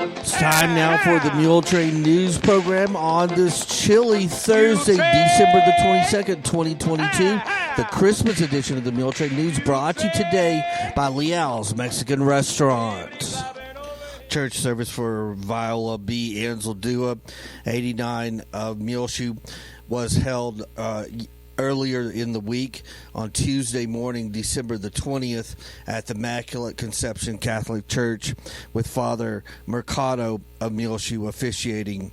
It's time now for the Muletrain news program on this chilly Thursday, December the 22nd, 2022. The Christmas edition of the Muletrain news brought to you today by Leal's Mexican Restaurant. Church service for Viola B. Anzaldúa, 89 of Muleshoe, was held earlier in the week on Tuesday morning, December the 20th, at the Immaculate Conception Catholic Church, with Father Mercado of Muleshoe officiating.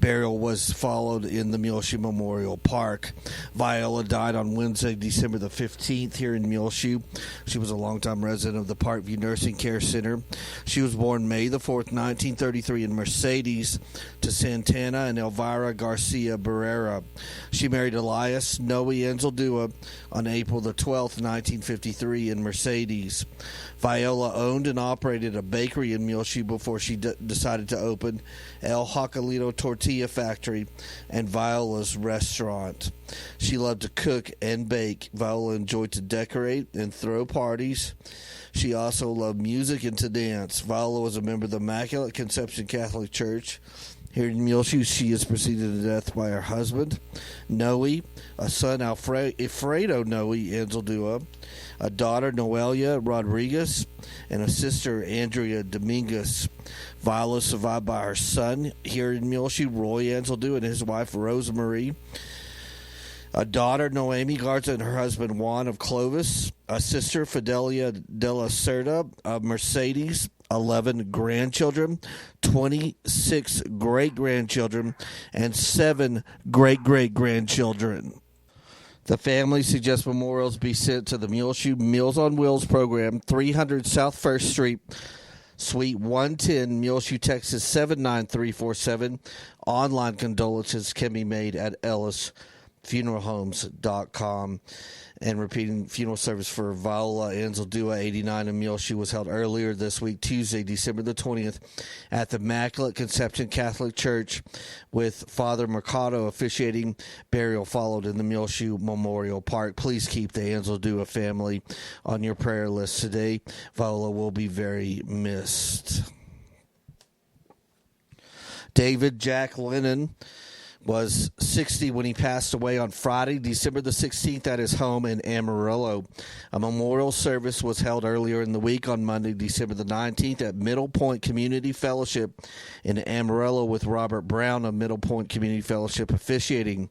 Burial was followed in the Muleshoe Memorial Park. Viola died on Wednesday, December the 15th, here in Muleshoe. She was a longtime resident of the Parkview Nursing Care Center. She was born May the 4th, 1933, in Mercedes to Santana and Elvira Garcia Barrera. She married Elias Noe Anzaldúa on April the 12th, 1953, in Mercedes. Viola owned and operated a bakery in Muleshoe before she decided to open El Jacalito Tortilla Factory and Viola's Restaurant. She loved to cook and bake. Viola enjoyed to decorate and throw parties. She also loved music and to dance. Viola was a member of the Immaculate Conception Catholic Church. Here in Muleshoe, she is preceded to death by her husband, Noe, a son, Alfredo Noe Anzaldúa, a daughter, Noelia Rodriguez, and a sister, Andrea Dominguez. Viola is survived by her son here in Muleshoe, Roy Anzaldúa, and his wife, Rosemarie, a daughter, Noemi Garza, and her husband, Juan of Clovis, a sister, Fidelia de la Cerda of Mercedes, 11 grandchildren, 26 great-grandchildren, and 7 great-great-grandchildren. The family suggests memorials be sent to the Muleshoe Meals on Wheels program, 300 South 1st Street, Suite 110, Muleshoe, Texas, 79347. Online condolences can be made at ellisfuneralhomes.com. And repeating, funeral service for Viola Anzaldúa, 89, in Muleshoe was held earlier this week, Tuesday, December the 20th, at the Immaculate Conception Catholic Church, with Father Mercado officiating. Burial followed in the Muleshoe Memorial Park. Please keep the Anzaldúa family on your prayer list today. Viola will be very missed. David Jack Lennon was 60 when he passed away on Friday, December the 16th, at his home in Amarillo. A memorial service was held earlier in the week on Monday, December the 19th, at Middle Point Community Fellowship in Amarillo, with Robert Brown of Middle Point Community Fellowship officiating.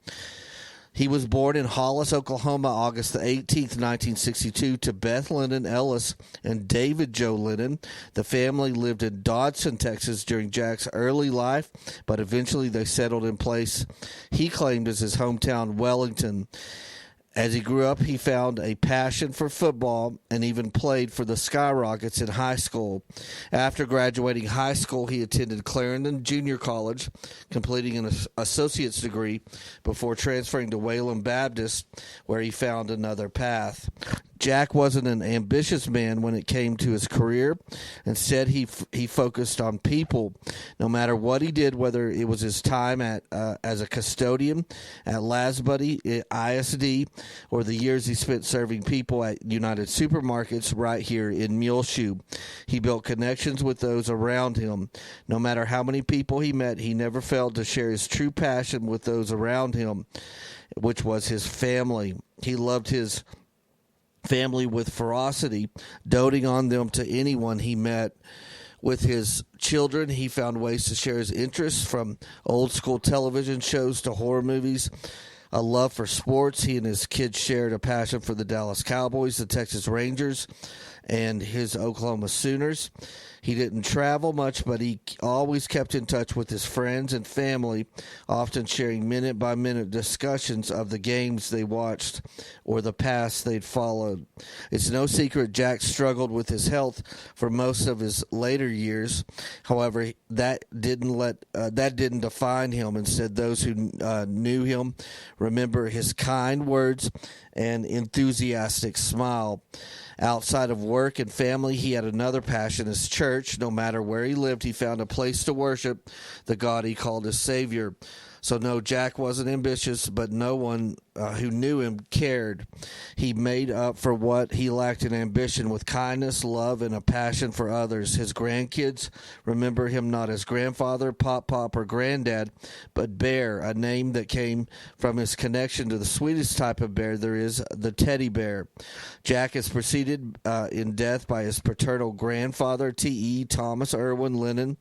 He was born in Hollis, Oklahoma, August the 18th, 1962, to Beth Lennon Ellis and David Joe Lennon. The family lived in Dodson, Texas during Jack's early life, but eventually they settled in place he claimed as his hometown, Wellington. As he grew up, he found a passion for football and even played for the Skyrockets in high school. After graduating high school, he attended Clarendon Junior College, completing an associate's degree before transferring to Wayland Baptist, where he found another path. Jack wasn't an ambitious man when it came to his career. Instead, he focused on people. No matter what he did, whether it was his time as a custodian at Lasbuddy ISD or the years he spent serving people at United Supermarkets right here in Muleshoe, he built connections with those around him. No matter how many people he met, he never failed to share his true passion with those around him, which was his family. He loved his family with ferocity, doting on them to anyone he met. With his children, he found ways to share his interests, from old school television shows to horror movies. A love for sports, he and his kids shared a passion for the Dallas Cowboys, the Texas Rangers, and his Oklahoma Sooners. He didn't travel much, but he always kept in touch with his friends and family, often sharing minute-by-minute discussions of the games they watched or the paths they'd followed. It's no secret Jack struggled with his health for most of his later years. However, that didn't define him. Instead, those who knew him remember his kind words and enthusiastic smile. Outside of work and family, he had another passion, his church. No matter where he lived, he found a place to worship the God he called his Savior. So, no, Jack wasn't ambitious, but no one who knew him cared. He made up for what he lacked in ambition with kindness, love, and a passion for others. His grandkids remember him not as grandfather, pop, or granddad, but Bear, a name that came from his connection to the sweetest type of bear there is, the teddy bear. Jack is preceded in death by his paternal grandfather, T.E. Thomas Irwin Lennon,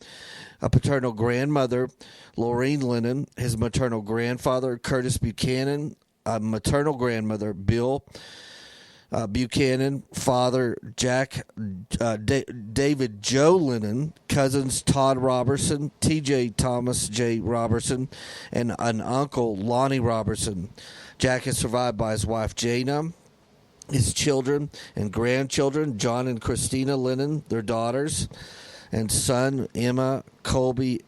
a paternal grandmother, Laureen Lennon, his maternal grandfather, Curtis Buchanan, a maternal grandmother, Bill Buchanan, father, Jack David Joe Lennon, cousins, Todd Robertson, T.J. Thomas J. Robertson, and an uncle, Lonnie Robertson. Jack is survived by his wife, Jana, his children and grandchildren, John and Christina Lennon, their daughters, and son, Emma, Colby,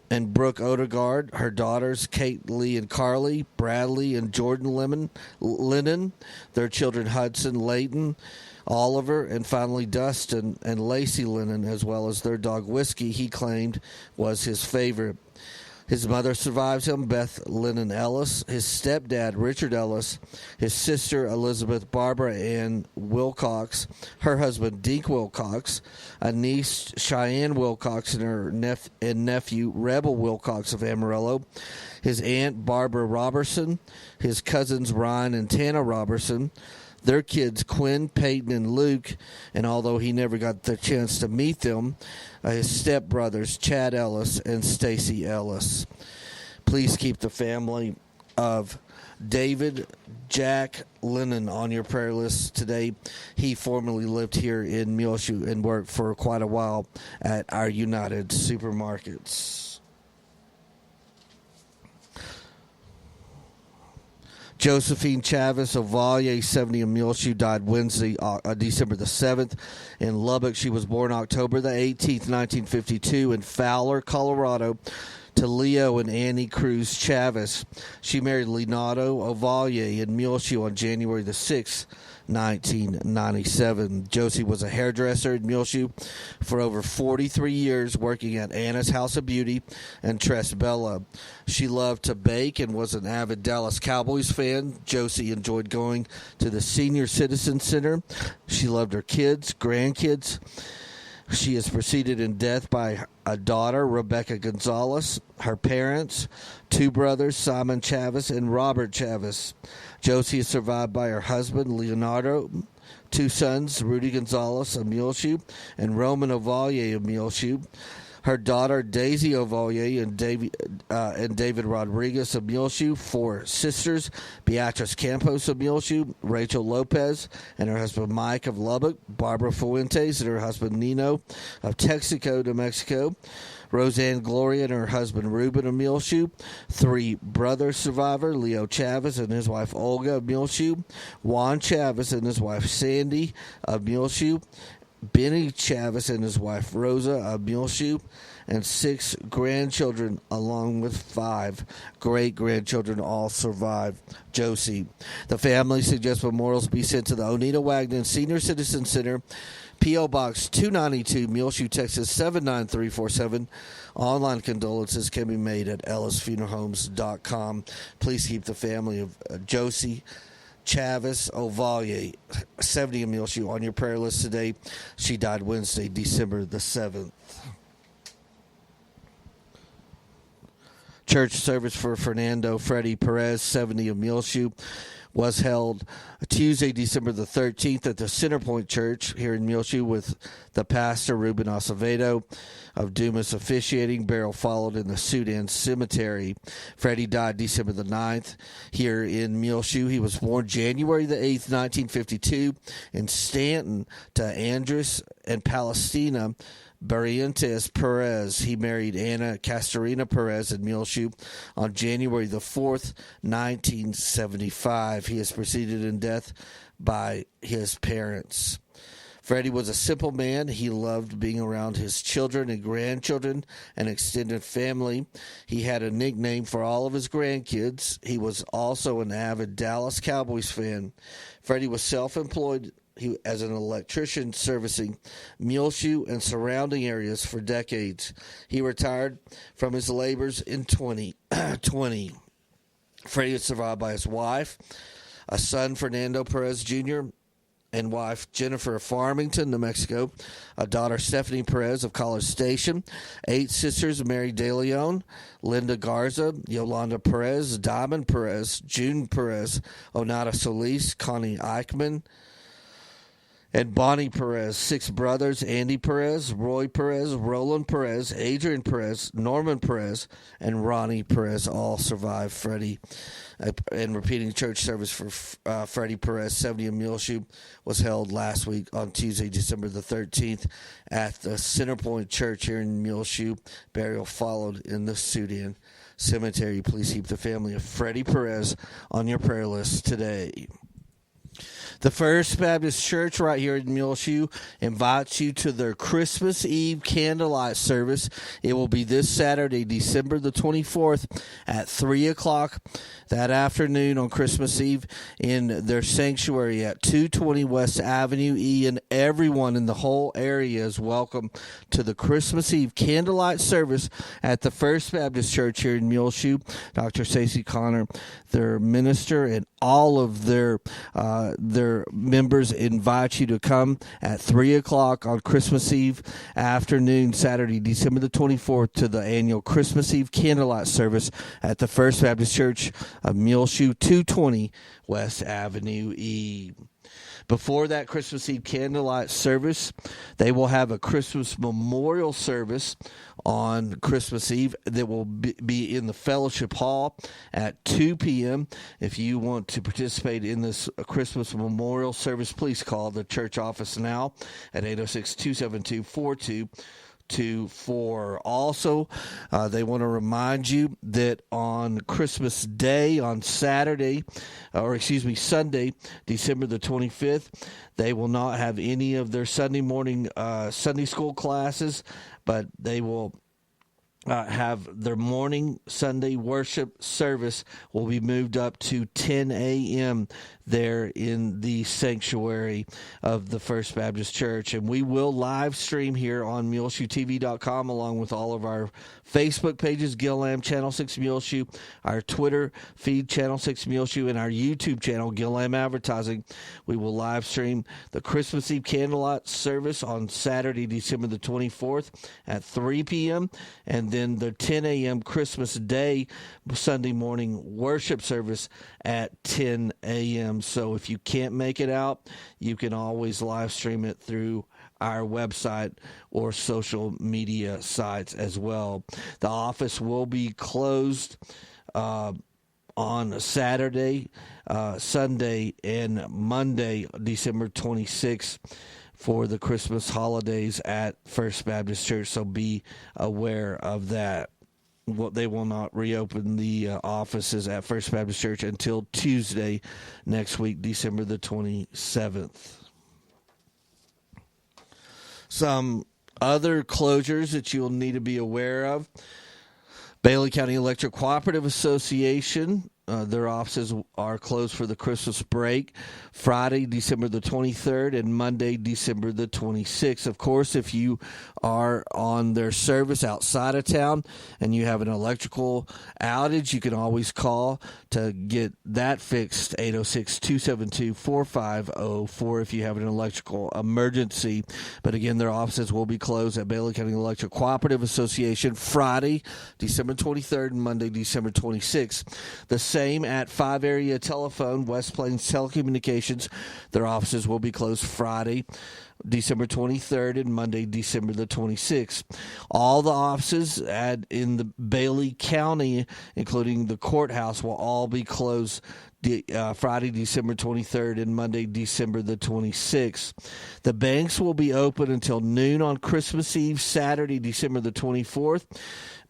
and Brooke Odegaard, her daughters, Kate Lee and Carly, Bradley and Jordan Lennon, their children, Hudson, Layton, Oliver, and finally Dustin and Lacey Lennon, as well as their dog Whiskey, he claimed was his favorite. His mother survives him, Beth Lennon Ellis, his stepdad, Richard Ellis, his sister, Elizabeth Barbara Ann Wilcox, her husband, Deke Wilcox, a niece, Cheyenne Wilcox, and her nephew, Rebel Wilcox of Amarillo, his aunt, Barbara Robertson, his cousins, Ryan and Tana Robertson, their kids, Quinn, Peyton, and Luke, and although he never got the chance to meet them, his stepbrothers, Chad Ellis and Stacy Ellis. Please keep the family of David Jack Lennon on your prayer list today. He formerly lived here in Muleshoe and worked for quite a while at our United Supermarkets. Josephine Chavis Ovalle, 70 of Muleshoe, died Wednesday, December the 7th. In Lubbock, she was born October the 18th, 1952, in Fowler, Colorado, to Leo and Annie Cruz Chavis. She married Leonardo Ovalle in Muleshoe on January the 6th, 1997. Josie was a hairdresser in Muleshoe for over 43 years, working at Anna's House of Beauty and Tres Bella. She loved to bake and was an avid Dallas Cowboys fan. Josie enjoyed going to the Senior Citizen Center. She loved her kids, grandkids. She is preceded in death by a daughter, Rebecca Gonzalez, her parents, two brothers, Simon Chavis and Robert Chavis. Josie is survived by her husband, Leonardo, two sons, Rudy Gonzalez of Muleshoe and Roman Ovalle of Muleshoe, her daughter, Daisy Ovalle and David Rodriguez of Muleshoe, four sisters, Beatrice Campos of Muleshoe, Rachel Lopez and her husband Mike of Lubbock, Barbara Fuentes and her husband Nino of Texaco, New Mexico, Roseanne Gloria and her husband Ruben of Muleshoe, three brothers survivor, Leo Chavis and his wife Olga of Muleshoe, Juan Chavis and his wife Sandy of Muleshoe, Benny Chavis and his wife Rosa of Muleshoe, and six grandchildren along with five great-grandchildren all survived Josie. The family suggests memorials be sent to the Onita Wagner Senior Citizen Center, P.O. Box 292, Muleshoe, Texas 79347. Online condolences can be made at ellisfuneralhomes.com. Please keep the family of Josie Chavis Ovalle, 70 of Muleshoe, on your prayer list today. She died Wednesday, December the 7th. Church service for Fernando Freddy Perez, 70 of Muleshoe, was held Tuesday, December the 13th at the Centerpoint Church here in Muleshoe with the pastor, Ruben Acevedo, of Dumas officiating. Burial followed in the Sudan Cemetery. Freddie died December the 9th here in Muleshoe. He was born January the 8th, 1952 in Stanton to Andres and Palestina Barrientos Perez. He married Anna Castorina Perez in Muleshoe on January the 4th, 1975. He is preceded in death by his parents. Freddie was a simple man. He loved being around his children and grandchildren and extended family. He had a nickname for all of his grandkids. He was also an avid Dallas Cowboys fan. Freddie was self-employed as an electrician servicing Muleshoe and surrounding areas for decades. He retired from his labors in 2020. Freddie was survived by his wife, a son, Fernando Perez Jr., and wife Jennifer of Farmington, New Mexico, a daughter Stephanie Perez of College Station, 8 sisters Mary De Leon, Linda Garza, Yolanda Perez, Diamond Perez, June Perez, Onata Solis, Connie Eichmann, and Bonnie Perez, 6 brothers, Andy Perez, Roy Perez, Roland Perez, Adrian Perez, Norman Perez, and Ronnie Perez all survived Freddie. And repeating church service for Freddie Perez, 70 in Muleshoe, was held last week on Tuesday, December the 13th at the Centerpoint Church here in Muleshoe. Burial followed in the Sudan Cemetery. Please keep the family of Freddie Perez on your prayer list today. The First Baptist Church right here in Muleshoe invites you to their Christmas Eve candlelight service. It will be this Saturday, December the 24th at 3 o'clock that afternoon on Christmas Eve in their sanctuary at 220 West Avenue E, and everyone in the whole area is welcome to the Christmas Eve candlelight service at the First Baptist Church here in Muleshoe. Dr. Stacey Connor, their minister, and all of their members invite you to come at 3 o'clock on Christmas Eve afternoon, Saturday, December the 24th, to the annual Christmas Eve candlelight service at the First Baptist Church of Muleshoe, 220 West Avenue E. Before that Christmas Eve candlelight service, they will have a Christmas memorial service on Christmas Eve that will be in the Fellowship Hall at 2 p.m. If you want to participate in this Christmas memorial service, please call the church office now at 806-272-4224. Also, they want to remind you that on Christmas Day, on Sunday, December the 25th, they will not have any of their Sunday morning Sunday school classes, but they will have their morning Sunday worship service will be moved up to 10 a.m. there in the sanctuary of the First Baptist Church. And we will live stream here on MuleshoeTV.com along with all of our Facebook pages, Gillam Channel 6 Muleshoe, our Twitter feed, Channel 6 Muleshoe, and our YouTube channel, Gillam Advertising. We will live stream the Christmas Eve candlelight service on Saturday, December the 24th at 3 p.m. and then the 10 a.m. Christmas Day Sunday morning worship service at 10 a.m. So if you can't make it out, you can always live stream it through our website or social media sites as well. The office will be closed on Saturday, Sunday, and Monday, December 26th, for the Christmas holidays at First Baptist Church, so be aware of that. They will not reopen the offices at First Baptist Church until Tuesday next week, December the 27th. Some other closures that you'll need to be aware of. Bailey County Electric Cooperative Association, their offices are closed for the Christmas break, Friday, December the 23rd, and Monday, December the 26th. Of course, if you are on their service outside of town and you have an electrical outage, you can always call to get that fixed, 806-272-4504 if you have an electrical emergency. But again, their offices will be closed at Bailey County Electric Cooperative Association Friday, December 23rd, and Monday, December 26th. The same at 5 Area Telephone, West Plains Telecommunications. Their offices will be closed Friday, December 23rd, and Monday, December the 26th. All the offices in the Bailey County, including the courthouse, will all be closed Friday, December 23rd, and Monday, December the 26th. The banks will be open until noon on Christmas Eve, Saturday, December the 24th,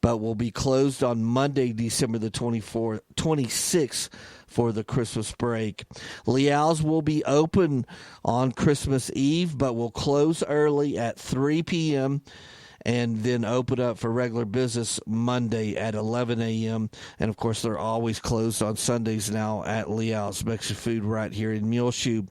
but will be closed on Monday, December the 26th for the Christmas break. Leal's will be open on Christmas Eve, but will close early at 3 p.m., and then open up for regular business Monday at 11 a.m. And, of course, they're always closed on Sundays now at Leal's Mexican Food right here in Muleshoe.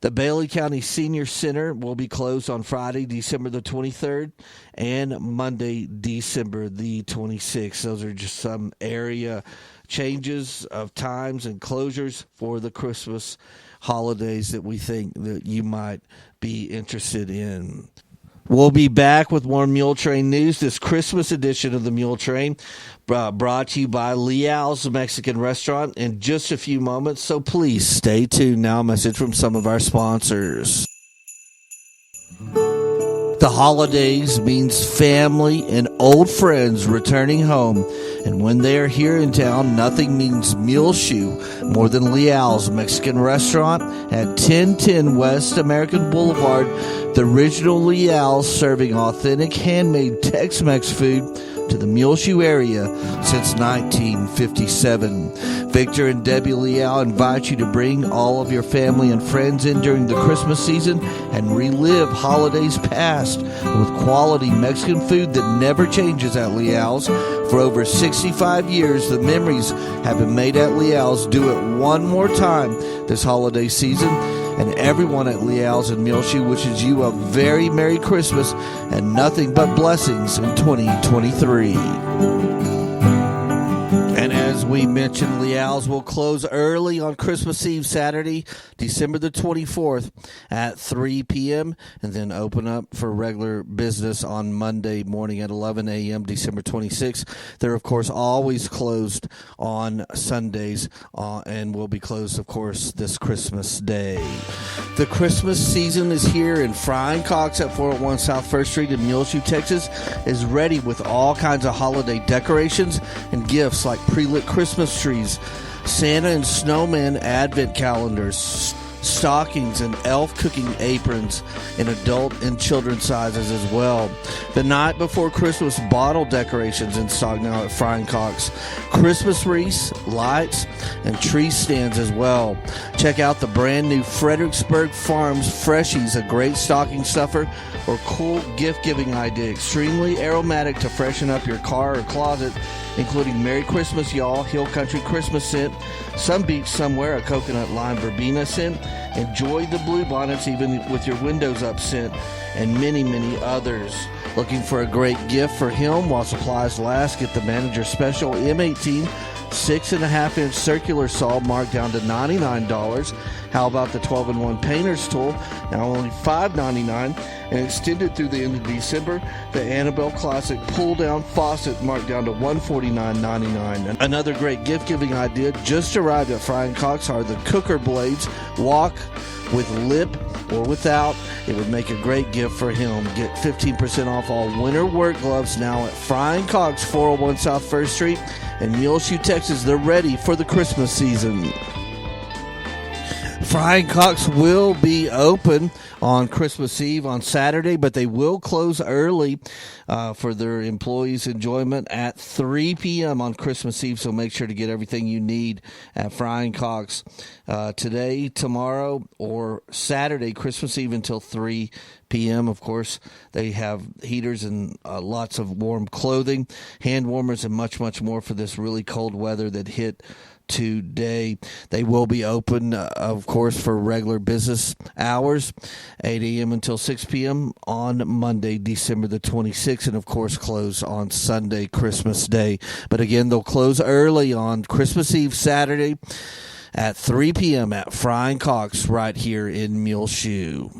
The Bailey County Senior Center will be closed on Friday, December the 23rd, and Monday, December the 26th. Those are just some area changes of times and closures for the Christmas holidays that we think that you might be interested in. We'll be back with more Muletrain news. This Christmas edition of the Muletrain brought to you by Leal's Mexican Restaurant in just a few moments, so please stay tuned. Now a message from some of our sponsors. The holidays means family and old friends returning home. And when they are here in town, nothing means Muleshoe more than Leal's Mexican Restaurant at 1010 West American Boulevard. The original Leal's, serving authentic handmade Tex-Mex food to the Muleshoe area since 1957. Victor and Debbie Leal invite you to bring all of your family and friends in during the Christmas season and relive holidays past with quality Mexican food that never changes at Leal's. For over 65 years, the memories have been made at Leal's. Do it one more time this holiday season. And everyone at Leal's in Muleshoe wishes you a very Merry Christmas and nothing but blessings in 2023. And as we mentioned, Leal's will close early on Christmas Eve, Saturday, December the 24th at 3 p.m. and then open up for regular business on Monday morning at 11 a.m., December 26th. They're, of course, always closed on Sundays and will be closed, of course, this Christmas Day. The Christmas season is here, and Frying Cocks at 401 South 1st Street in Muleshoe, Texas is ready with all kinds of holiday decorations and gifts like pre-lit Christmas trees, Santa and snowman advent calendars, stockings, and elf cooking aprons in adult and children's sizes as well. The night before Christmas bottle decorations in stock now at Frying Cocks, Christmas wreaths, lights, and tree stands as well. Check out the brand new Fredericksburg Farms Freshies, a great stocking stuffer or cool gift-giving idea, extremely aromatic to freshen up your car or closet, including Merry Christmas, Y'all, Hill Country Christmas scent, Some Beach Somewhere, a coconut lime verbena scent, Enjoy the Blue Bonnets, even with your windows up scent, and many, many others. Looking for a great gift for him while supplies last? Get the Manager Special M18 6.5-inch circular saw marked down to $99. How about the 12-in-1 painter's tool, now only $5.99, and extended through the end of December? The Annabelle Classic pull-down faucet marked down to $149.99. Another great gift-giving idea just arrived at Frying Cocks are the cooker blades. Walk with lip or without, it would make a great gift for him. Get 15% off all winter work gloves now at Frying Cocks, 401 South 1st Street in Muleshoe, Texas. They're ready for the Christmas season. Frying Cocks will be open on Christmas Eve on Saturday, but they will close early for their employees' enjoyment at 3 p.m. on Christmas Eve, so make sure to get everything you need at Frying Cocks today, tomorrow, or Saturday, Christmas Eve until 3 p.m. Of course, they have heaters and lots of warm clothing, hand warmers, and much, much more for this really cold weather that hit today. They will be open, of course, for regular business hours, 8 a.m. until 6 p.m. on Monday, December the 26th, and, of course, close on Sunday, Christmas Day. But, again, they'll close early on Christmas Eve, Saturday, at 3 p.m. at Frying Cocks right here in Muleshoe.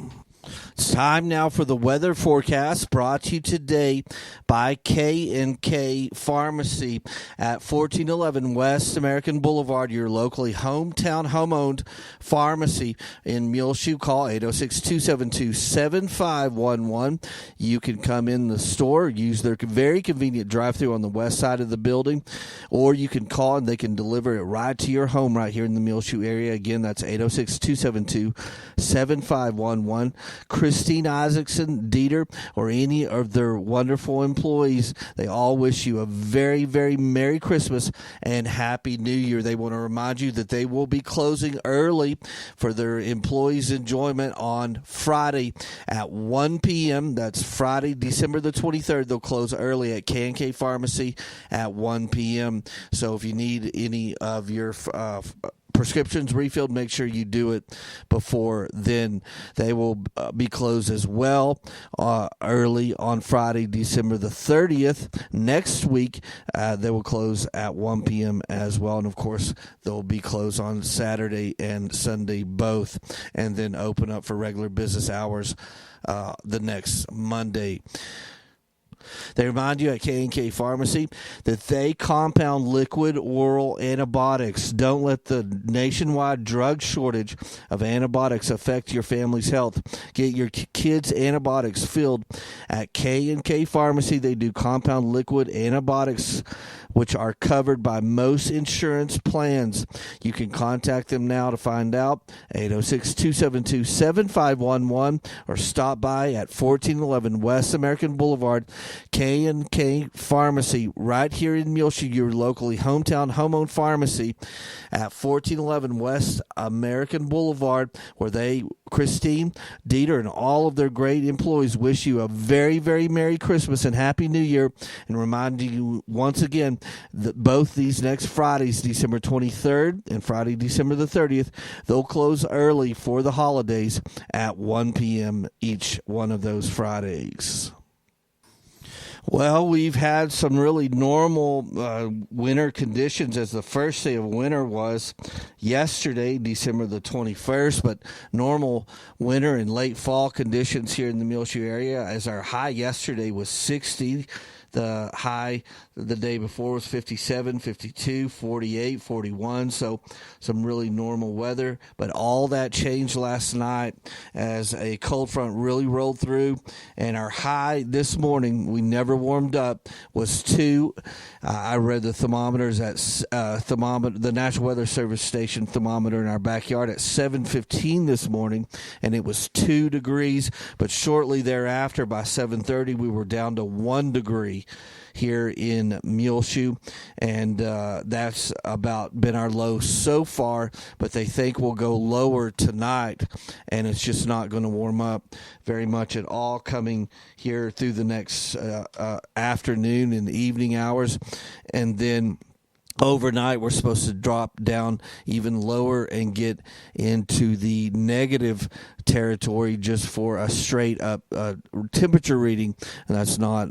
It's time now for the weather forecast, brought to you today by K&K Pharmacy at 1411 West American Boulevard, your locally hometown home-owned pharmacy in Muleshoe. Call 806-272-7511. You can come in the store, use their very convenient drive-thru on the west side of the building, or you can call and they can deliver it right to your home right here in the Muleshoe area. Again, that's 806-272-7511. Christine Isaacson, Dieter, or any of their wonderful employees, they all wish you a very, very Merry Christmas and Happy New Year. They want to remind you that they will be closing early for their employees' enjoyment on Friday at 1 p.m. That's Friday, December the 23rd. They'll close early at K&K Pharmacy at 1 p.m. So if you need any of your prescriptions refilled, make sure you do it before then. They will be closed as well early on Friday, December the 30th. Next week, they will close at 1 p.m. as well. And, of course, they'll be closed on Saturday and Sunday both, and then open up for regular business hours the next Monday. They remind you at K&K Pharmacy that they compound liquid oral antibiotics. Don't let the nationwide drug shortage of antibiotics affect your family's health. Get your kids' antibiotics filled at K&K Pharmacy. They do compound liquid antibiotics, which are covered by most insurance plans. You can contact them now to find out, 806-272-7511, or stop by at 1411 West American Boulevard, K&K Pharmacy, right here in Muleshoe, your locally hometown home-owned pharmacy at 1411 West American Boulevard, where Christine, Dieter, and all of their great employees wish you a very, very Merry Christmas and Happy New Year, and remind you once again that both these next Fridays, December 23rd and Friday, December the 30th, they'll close early for the holidays at 1 p.m. each one of those Fridays. Well, we've had some really normal winter conditions, as the first day of winter was yesterday, December the 21st, but normal winter and late fall conditions here in the Muleshoe area, as our high yesterday was 60. The high the day before was 57, 52, 48, 41, so some really normal weather. But all that changed last night as a cold front really rolled through, and our high this morning, we never warmed up, was 2. I read the thermometers at the National Weather Service station thermometer in our backyard at 7:15 this morning, and it was 2 degrees. But shortly thereafter, by 7:30, we were down to 1 degree here in Muleshoe, and that's about been our low so far, but they think we'll go lower tonight, and it's just not going to warm up very much at all coming here through the next afternoon and evening hours, and then overnight, we're supposed to drop down even lower and get into the negative territory just for a straight up temperature reading, and that's not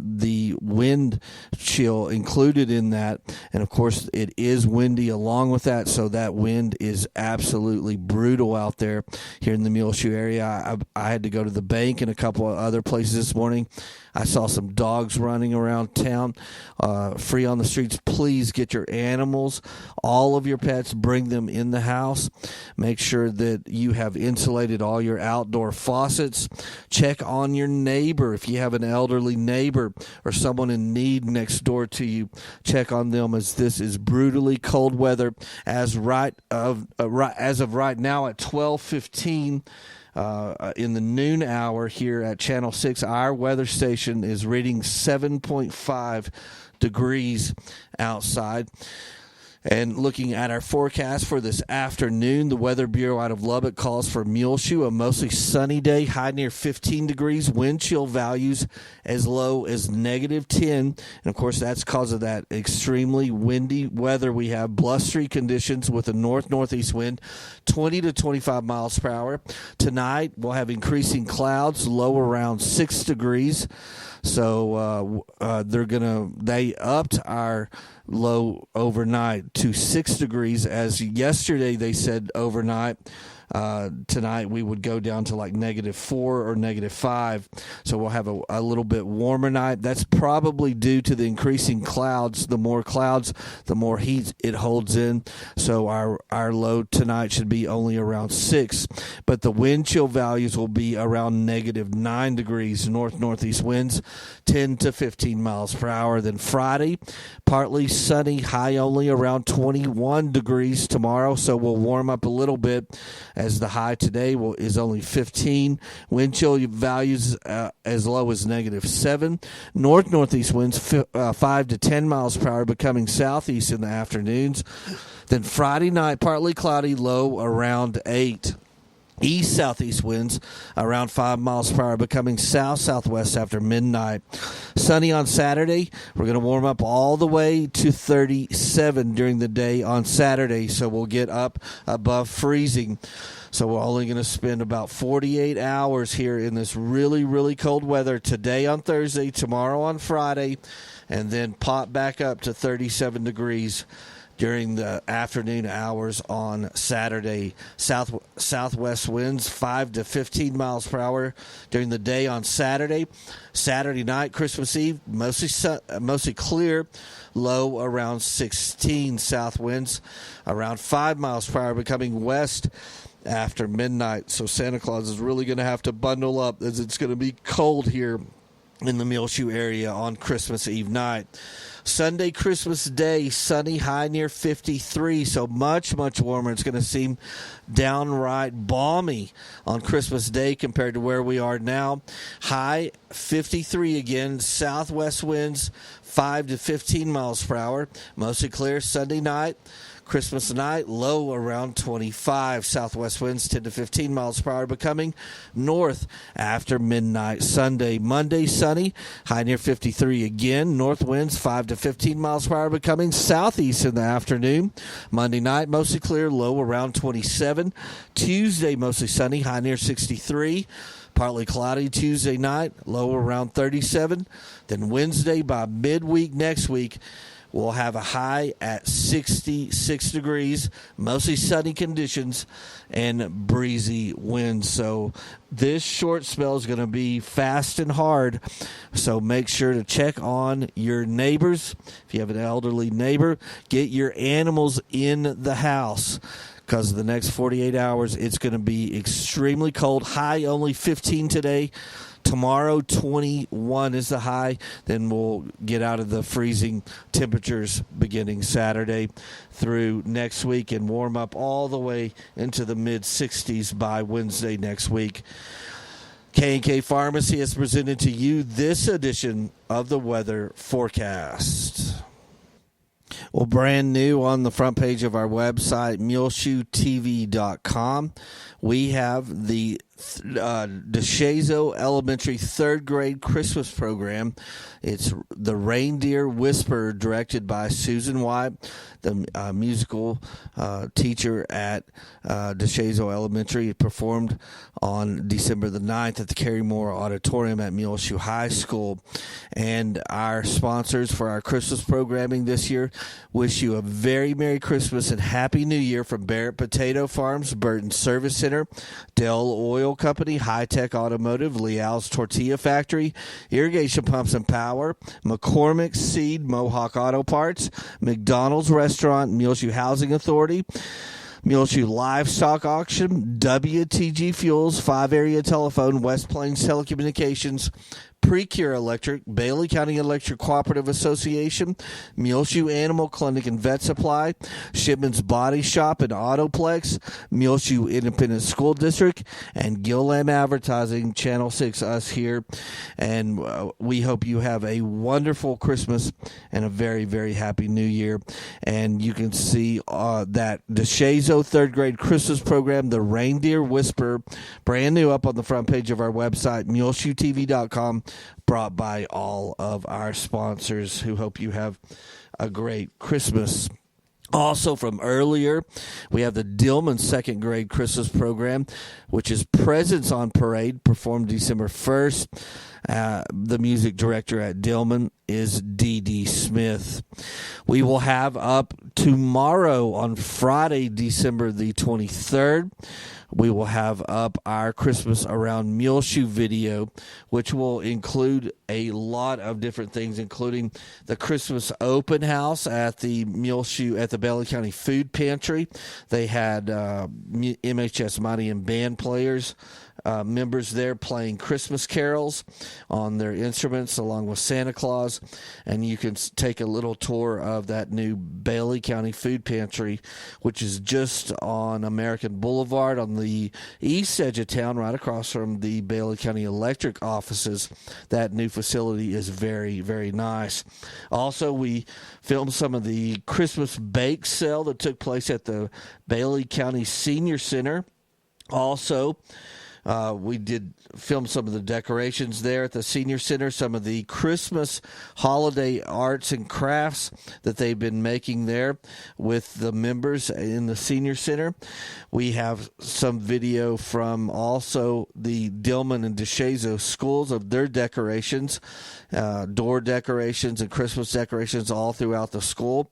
the wind chill included in that. And of course, it is windy along with that, so that wind is absolutely brutal out there here in the Muleshoe area. I had to go to the bank and a couple of other places this morning. I saw some dogs running around town, free on the streets. Please get your animals, all of your pets, bring them in the house. Make sure that you have insulated all your outdoor faucets. Check on your neighbor. If you have an elderly neighbor or someone in need next door to you, check on them, as this is brutally cold weather. As of right now at 12:15. In the noon hour here at Channel 6, our weather station is reading 7.5 degrees outside. And looking at our forecast for this afternoon, the Weather Bureau out of Lubbock calls for Muleshoe a mostly sunny day, high near 15 degrees, wind chill values as low as -10. And, of course, that's because of that extremely windy weather. We have blustery conditions with a north-northeast wind, 20 to 25 miles per hour. Tonight, we'll have increasing clouds, low around 6 degrees. So they upped our low overnight to 6 degrees, as yesterday they said overnight. Tonight we would go down to like -4 or -5, so we'll have a little bit warmer night. That's probably due to the increasing clouds. The more clouds, the more heat it holds in, so our low tonight should be only around 6, but the wind chill values will be around -9 degrees, north-northeast winds 10 to 15 miles per hour. Then Friday, partly sunny, high only around 21 degrees tomorrow, so we'll warm up a little bit, as the high today is only 15. Wind chill values as low as -7. North-northeast winds 5 to 10 miles per hour, becoming southeast in the afternoons. Then Friday night, partly cloudy, low around 8. East-southeast winds around 5 miles per hour, becoming south-southwest after midnight. Sunny on Saturday. We're going to warm up all the way to 37 during the day on Saturday, so we'll get up above freezing. So we're only going to spend about 48 hours here in this really, really cold weather today on Thursday, tomorrow on Friday, and then pop back up to 37 degrees during the afternoon hours on Saturday. Southwest winds 5 to 15 miles per hour during the day on Saturday. Saturday night, Christmas Eve, mostly clear, low around 16. South winds around 5 miles per hour, becoming west after midnight. So Santa Claus is really going to have to bundle up, as it's going to be cold here in the Muleshoe area on Christmas Eve night. Sunday, Christmas Day, sunny, high near 53, so much, much warmer. It's going to seem downright balmy on Christmas Day compared to where we are now. High 53 again, southwest winds 5 to 15 miles per hour. Mostly clear Sunday night. Christmas night, low around 25. Southwest winds 10 to 15 miles per hour, becoming north after midnight Sunday. Monday, sunny, high near 53 again. North winds 5 to 15 miles per hour, becoming southeast in the afternoon. Monday night, mostly clear, low around 27. Tuesday, mostly sunny, high near 63. Partly cloudy Tuesday night, low around 37. Then Wednesday, by midweek next week, we'll have a high at 66 degrees, mostly sunny conditions, and breezy winds. So this short spell is going to be fast and hard. So make sure to check on your neighbors. If you have an elderly neighbor, get your animals in the house, because the next 48 hours it's going to be extremely cold. High only 15 today. Tomorrow, 21 is the high. Then we'll get out of the freezing temperatures beginning Saturday through next week and warm up all the way into the mid-60s by Wednesday next week. K&K Pharmacy has presented to you this edition of the weather forecast. Well, brand new on the front page of our website, muleshoetv.com, we have the DeShazo Elementary third grade Christmas program. It's The Reindeer Whisperer, directed by Susan White, the musical teacher at DeShazo Elementary. It performed on December the 9th at the Carrymore Auditorium at Muleshoe High School. And our sponsors for our Christmas programming this year wish you a very Merry Christmas and Happy New Year from Barrett Potato Farms, Burton Service Center, Dell Oil Company, High Tech Automotive, Leal's Tortilla Factory, Irrigation Pumps and Power, McCormick Seed, Mohawk Auto Parts, McDonald's Restaurant, Muleshoe Housing Authority, Muleshoe Livestock Auction, WTG Fuels, 5-Area Telephone, West Plains Telecommunications, Precure Electric, Bailey County Electric Cooperative Association, Muleshoe Animal Clinic and Vet Supply, Shipman's Body Shop and Autoplex, Muleshoe Independent School District, and Gillam Advertising, Channel 6, us here. And we hope you have a wonderful Christmas and a very, very happy New Year. And you can see that DeShazo third grade Christmas program, The Reindeer Whisperer, brand new up on the front page of our website, muleshoetv.com. Brought by all of our sponsors, who hope you have a great Christmas. Also from earlier, we have the Dillman second grade Christmas program, which is Presents on Parade, performed December 1st. The music director at Dillman is D.D. Smith. We will have up tomorrow on Friday, December the 23rd. We will have up our Christmas Around Muleshoe video, which will include a lot of different things, including the Christmas open house at the Muleshoe, at the Bailey County Food Pantry. They had MHS Mighty and band players, members there playing Christmas carols on their instruments along with Santa Claus. And you can take a little tour of that new Bailey County Food Pantry, which is just on American Boulevard on the east edge of town, right across from the Bailey County Electric offices. That new facility is very, very nice. Also, we filmed some of the Christmas bake sale that took place at the Bailey County Senior Center. Also, We did film some of the decorations there at the Senior Center, some of the Christmas holiday arts and crafts that they've been making there with the members in the Senior Center. We have some video from also the Dillman and DeShazo schools of their decorations, door decorations and Christmas decorations all throughout the school.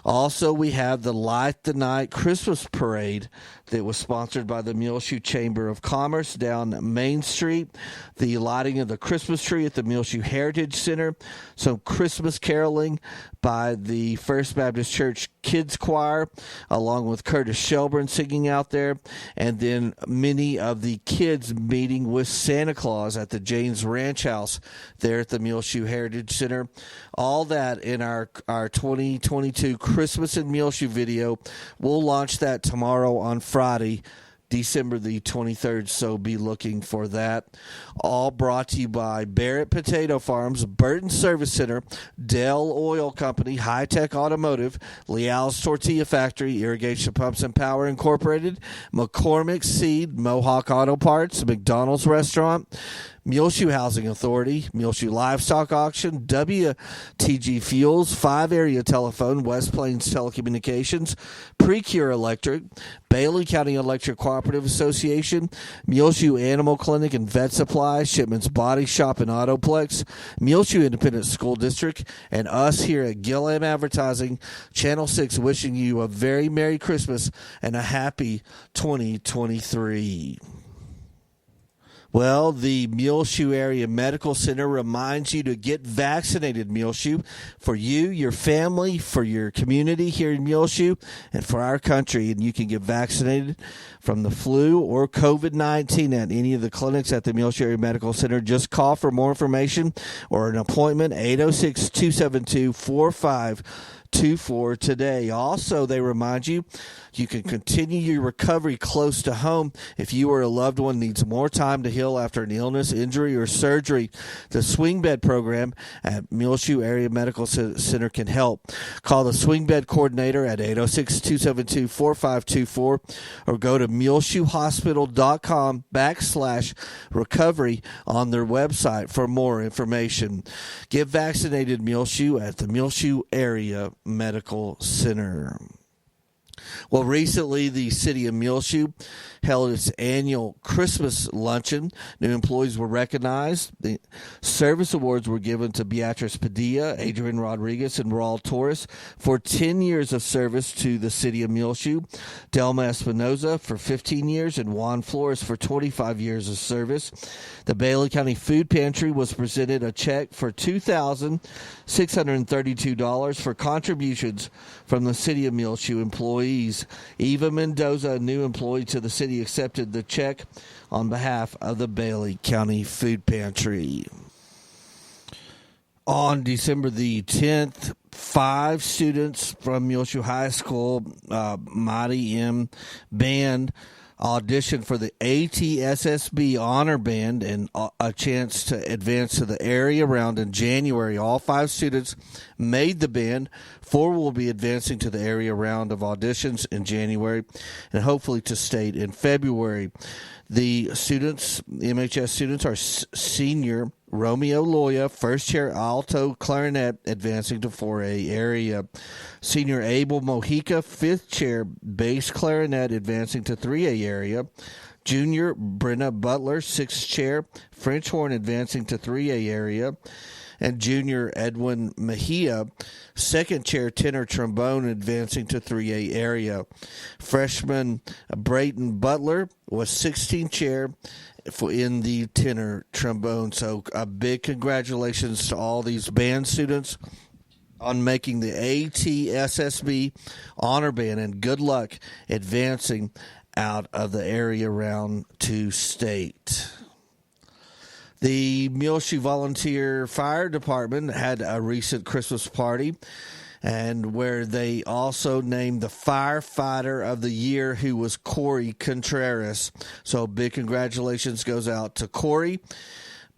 Also, we have the Light the Night Christmas Parade that was sponsored by the Muleshoe Chamber of Commerce down Main Street, the lighting of the Christmas tree at the Muleshoe Heritage Center, some Christmas caroling by the First Baptist Church Kids Choir, along with Curtis Shelburne singing out there, and then many of the kids meeting with Santa Claus at the Janes Ranch House there at the Muleshoe Heritage Center. All that in our 2022 Christmas in Muleshoe video. We'll launch that tomorrow on Friday, December the 23rd, so be looking for that. All brought to you by Barrett Potato Farms, Burton Service Center, Dell Oil Company, High Tech Automotive, Leal's Tortilla Factory, Irrigation Pumps and Power Incorporated, McCormick Seed, Mohawk Auto Parts, McDonald's Restaurant, Muleshoe Housing Authority, Muleshoe Livestock Auction, WTG Fuels, 5 Area Telephone, West Plains Telecommunications, Precure Electric, Bailey County Electric Cooperative Association, Muleshoe Animal Clinic and Vet Supply, Shipman's Body Shop and Autoplex, Muleshoe Independent School District, and us here at Gillam Advertising, Channel 6, wishing you a very Merry Christmas and a happy 2023. Well, the Muleshoe Area Medical Center reminds you to get vaccinated, Muleshoe, for you, your family, for your community here in Muleshoe, and for our country. And you can get vaccinated from the flu or COVID-19 at any of the clinics at the Muleshoe Area Medical Center. Just call for more information or an appointment, 806-272-4524 today. Also, they remind you can continue your recovery close to home if you or a loved one needs more time to heal after an illness, injury, or surgery. The Swing Bed program at Muleshoe Area Medical Center can help. Call the Swing Bed coordinator at 806-272-4524 or go to muleshoehospital.com/recovery on their website for more information. Get vaccinated, Muleshoe, at the Muleshoe Area Medical Center. Well, recently the city of Muleshoe held its annual Christmas luncheon. New employees were recognized. The service awards were given to Beatrice Padilla, Adrian Rodriguez, and Raul Torres for 10 years of service to the city of Muleshoe, Delma Espinoza for 15 years, and Juan Flores for 25 years of service. The Bailey County Food Pantry was presented a check for $2,632 for contributions from the city of Muleshoe employees. Eva Mendoza, a new employee to the city, accepted the check on behalf of the Bailey County Food Pantry. On December the 10th, 5 students from Muleshoe High School, Mighty M Band, auditioned for the ATSSB Honor Band and a chance to advance to the area round in January. All 5 students made the band. 4 will be advancing to the area round of auditions in January and hopefully to state in February. The students, MHS students, are senior Romeo Loya, first chair alto clarinet, advancing to 4A area. Senior Abel Mojica, fifth chair bass clarinet, advancing to 3A area. Junior Brenna Butler, sixth chair French horn, advancing to 3A area. And junior Edwin Mejia, second chair tenor trombone, advancing to 3A area. Freshman Brayton Butler was 16th chair in the tenor trombone. So a big congratulations to all these band students on making the ATSSB Honor Band, and good luck advancing out of the area round to state. The Muleshoe Volunteer Fire Department had a recent Christmas party, and where they also named the Firefighter of the Year, who was Corey Contreras. So big congratulations goes out to Corey,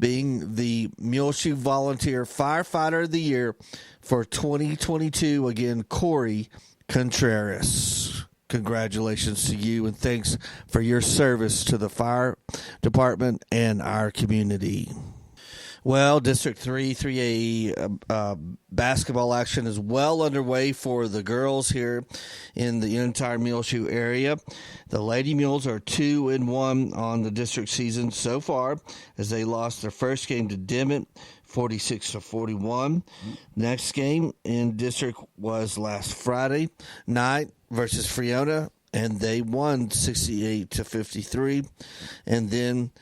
being the Muleshoe Volunteer Firefighter of the Year for 2022. Again, Corey Contreras. congratulations to you, and thanks for your service to the fire department and our community. Well, District 3 3A basketball action is well underway for the girls here in the entire Muleshoe area. The Lady Mules are 2-1 on the district season so far, as they lost their first game to Dimmitt 46-41. Next game in district was last Friday night versus Friona, and they won 68-53. And then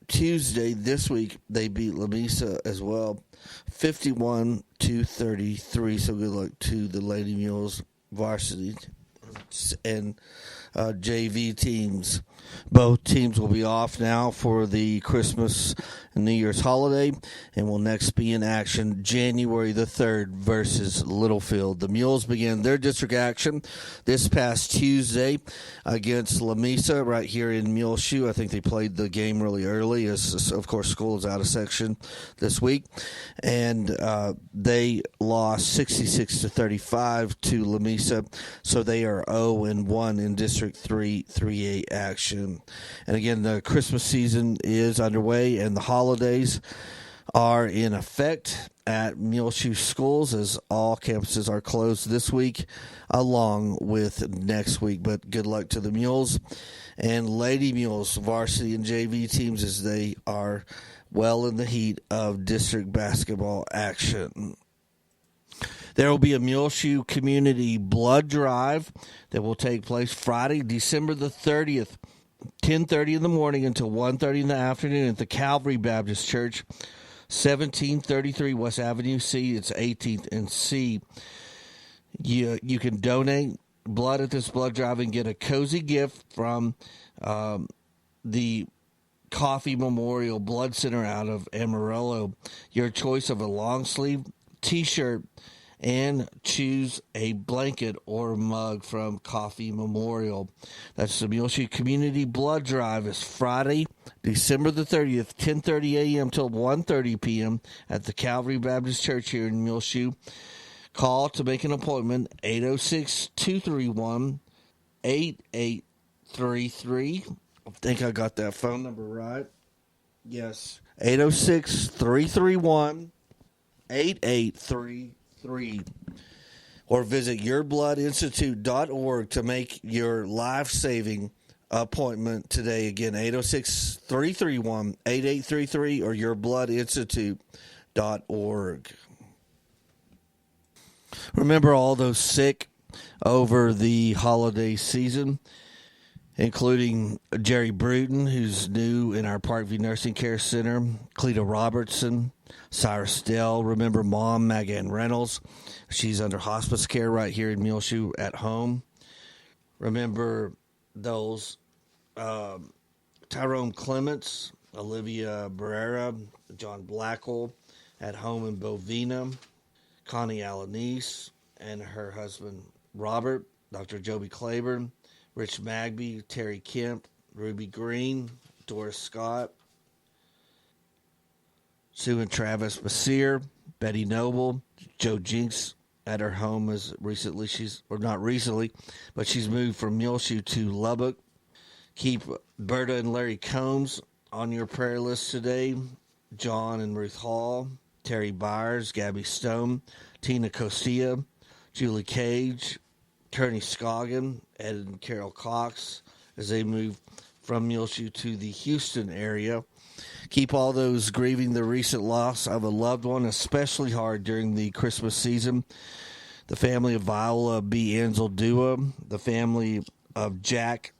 Tuesday this week they beat Lamesa as well, 51-33. So good luck to the Lady Mules varsity and JV teams. Both teams will be off now for the Christmas and New Year's holiday, and will next be in action January the 3rd versus Littlefield. The Mules began their district action this past Tuesday against Lamesa right here in Muleshoe. I think they played the game really early, as of course school is out of section this week, and they lost 66-35 to Lamesa, so they are 0-1 in District 3 3A action. And again, the Christmas season is underway, and the holidays are in effect at Muleshoe schools, as all campuses are closed this week along with next week. But good luck to the Mules and Lady Mules varsity and JV teams, as they are well in the heat of district basketball action. There will be a Muleshoe Community Blood Drive that will take place Friday, December the 30th, 10:30 in the morning until 1:30 in the afternoon at the Calvary Baptist Church, 1733 West Avenue C. It's 18th and C. You can donate blood at this blood drive and get a cozy gift from the Coffee Memorial Blood Center out of Amarillo. Your choice of a long sleeve T-shirt, and choose a blanket or mug from Coffee Memorial. That's the Muleshoe Community Blood Drive. It's Friday, December the 30th, 10:30 a.m. till 1:30 p.m. at the Calvary Baptist Church here in Muleshoe. Call to make an appointment, 806-231-8833. I think I got that phone number right. Yes, 806-331-8833. Or visit yourbloodinstitute.org to make your life-saving appointment today. Again, 806-331-8833 or yourbloodinstitute.org. Remember all those sick over the holiday season, including Jerry Bruton, who's new in our Parkview Nursing Care Center, Cleta Robertson, Cyrus Dell. Remember Mom, Megan Reynolds. She's under hospice care right here in Muleshoe at home. Remember those Tyrone Clements, Olivia Barrera, John Blackwell at home in Bovina, Connie Alanis and her husband Robert, Dr. Joby Claiborne, Rich Magby, Terry Kemp, Ruby Green, Doris Scott, Sue and Travis Basir, Betty Noble, Joe Jinks at her home as recently, she's moved from Muleshoe to Lubbock. Keep Berta and Larry Combs on your prayer list today. John and Ruth Hall, Terry Byers, Gabby Stone, Tina Costilla, Julie Cage, Kearney Scoggin, Ed and Carol Cox as they move from Muleshoe to the Houston area. Keep all those grieving the recent loss of a loved one especially hard during the Christmas season. The family of Viola B. Anzaldua, the family of David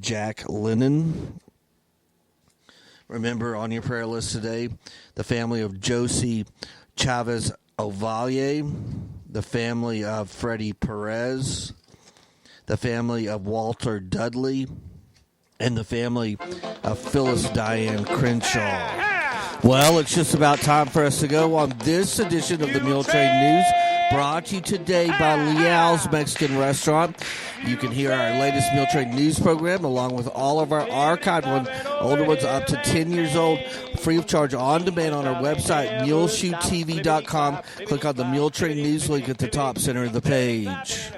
Jack Lennon. Remember on your prayer list today, the family of Josie Chavez Ovalle, the family of Freddie Perez, the family of Walter Dudley, and the family of Phyllis Diane Crenshaw. Well, it's just about time for us to go on this edition of the Muletrain News, brought to you today by Leal's Mexican Restaurant. You can hear our latest Muletrain News program along with all of our archived ones, older ones up to 10 years old, free of charge on demand on our website, muleshoetv.com. Click on the Muletrain News link at the top center of the page.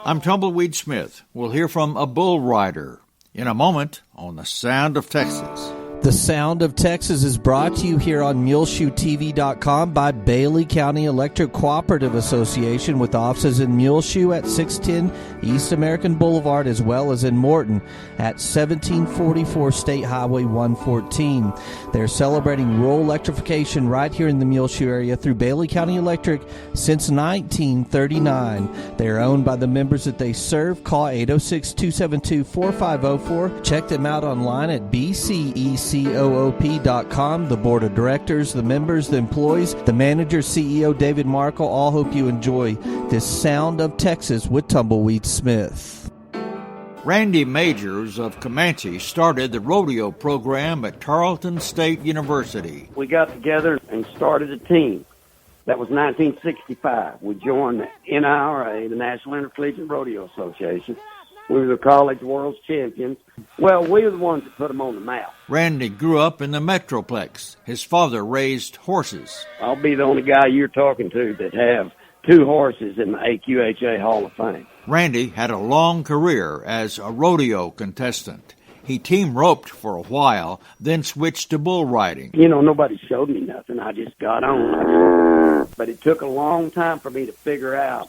I'm Tumbleweed Smith. We'll hear from a bull rider in a moment on The Sound of Texas. The Sound of Texas is brought to you here on MuleshoeTV.com by Bailey County Electric Cooperative Association, with offices in Muleshoe at 610 East American Boulevard, as well as in Morton at 1744 State Highway 114. They're celebrating rural electrification right here in the Muleshoe area through Bailey County Electric since 1939. They are owned by the members that they serve. Call 806-272-4504. Check them out online at BCEC. COOP.com. The board of directors, the members, the employees, the manager, CEO David Markle, all hope you enjoy this Sound of Texas with Tumbleweed Smith. Randy Majors of Comanche started the rodeo program at Tarleton State University. We got together and started a team. That was 1965. We joined the NIRA, the National Intercollegiate Rodeo Association. We were the college world champions. Well, we were the ones that put them on the map. Randy grew up in the Metroplex. His father raised horses. I'll be the only guy you're talking to that have 2 horses in the AQHA Hall of Fame. Randy had a long career as a rodeo contestant. He team roped for a while, then switched to bull riding. You know, nobody showed me nothing. I just got on. But it took a long time for me to figure out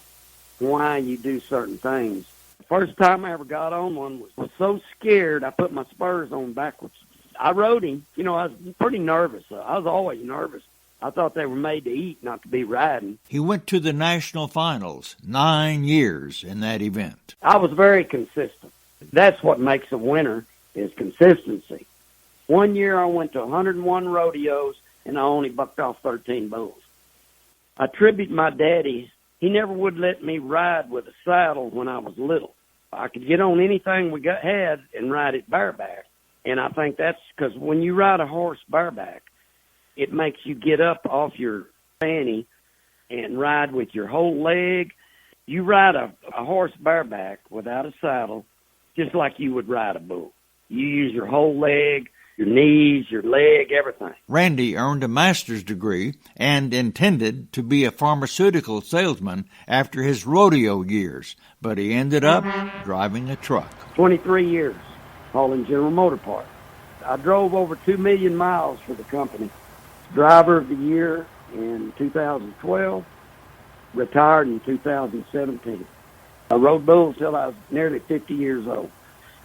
why you do certain things. First time I ever got on one was so scared I put my spurs on backwards. I rode him. You know, I was pretty nervous. I was always nervous. I thought they were made to eat, not to be riding. He went to the national finals, 9 years in that event. I was very consistent. That's what makes a winner, is consistency. One year I went to 101 rodeos, and I only bucked off 13 bulls. I attribute my daddy. He never would let me ride with a saddle when I was little. I could get on anything we had and ride it bareback. And I think that's because when you ride a horse bareback, it makes you get up off your fanny and ride with your whole leg. You ride a horse bareback without a saddle just like you would ride a bull. You use your whole leg, your knees, your leg, everything. Randy earned a master's degree and intended to be a pharmaceutical salesman after his rodeo years, but he ended up driving a truck. 23 years hauling General Motor Parts. I drove over 2 million miles for the company. Driver of the year in 2012, retired in 2017. I rode bulls till I was nearly 50 years old.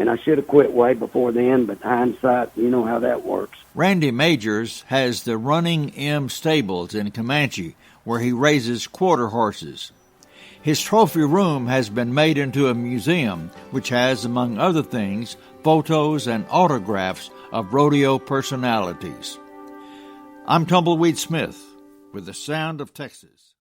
And I should have quit way before then, but hindsight, you know how that works. Randy Majors has the Running M Stables in Comanche, where he raises quarter horses. His trophy room has been made into a museum, which has, among other things, photos and autographs of rodeo personalities. I'm Tumbleweed Smith with The Sound of Texas.